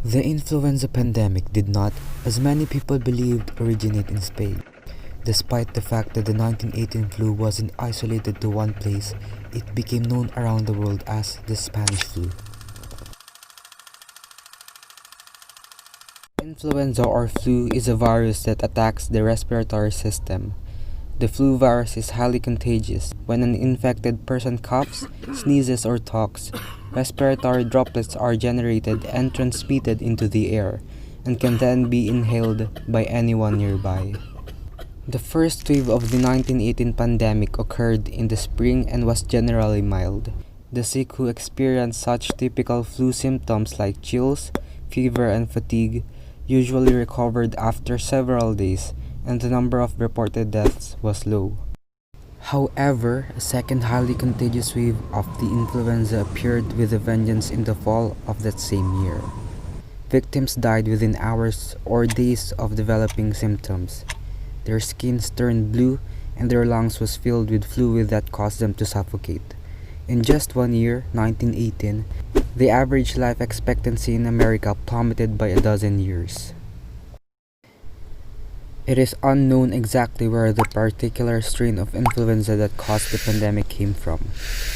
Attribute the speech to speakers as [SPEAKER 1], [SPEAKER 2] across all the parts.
[SPEAKER 1] The influenza pandemic did not, as many people believed, originate in Spain. Despite the fact that the 1918 flu wasn't isolated to one place, it became known around the world as the Spanish flu. Influenza or flu is a virus that attacks the respiratory system. The flu virus is highly contagious. When an infected person coughs, sneezes, or talks, respiratory droplets are generated and transmitted into the air, and can then be inhaled by anyone nearby. The first wave of the 1918 pandemic occurred in the spring and was generally mild. The sick who experienced such typical flu symptoms like chills, fever, and fatigue usually recovered after several days, and the number of reported deaths was low. However, a second highly contagious wave of the influenza appeared with a vengeance in the fall of that same year. Victims died within hours or days of developing symptoms. Their skins turned blue and their lungs was filled with fluid that caused them to suffocate. In just 1 year, 1918, the average life expectancy in America plummeted by a dozen years. It is unknown exactly where the particular strain of influenza that caused the pandemic came from.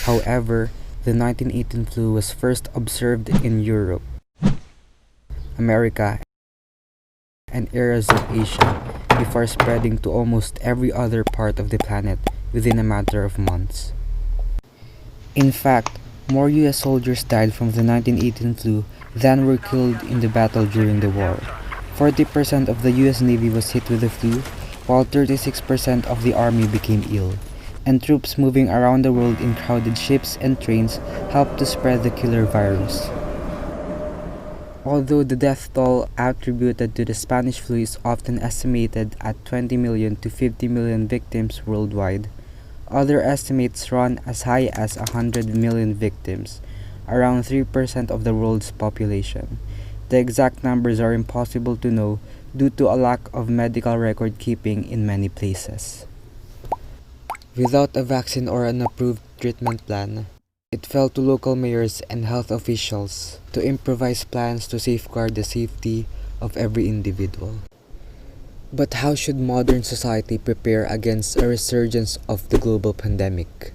[SPEAKER 1] However, the 1918 flu was first observed in Europe, America, and areas of Asia before spreading to almost every other part of the planet within a matter of months. In fact, more US soldiers died from the 1918 flu than were killed in the battle during the war. 40% of the US Navy was hit with the flu, while 36% of the Army became ill, and troops moving around the world in crowded ships and trains helped to spread the killer virus. Although the death toll attributed to the Spanish flu is often estimated at 20 million to 50 million victims worldwide, other estimates run as high as 100 million victims, around 3% of the world's population. The exact numbers are impossible to know due to a lack of medical record keeping in many places. Without a vaccine or an approved treatment plan, it fell to local mayors and health officials to improvise plans to safeguard the safety of every individual. But how should modern society prepare against a resurgence of the global pandemic?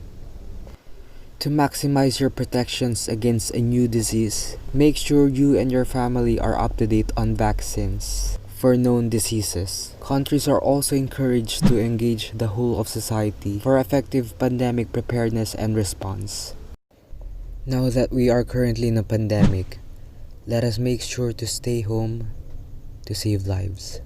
[SPEAKER 1] To maximize your protections against a new disease, make sure you and your family are up to date on vaccines for known diseases. Countries are also encouraged to engage the whole of society for effective pandemic preparedness and response. Now that we are currently in a pandemic, let us make sure to stay home to save lives.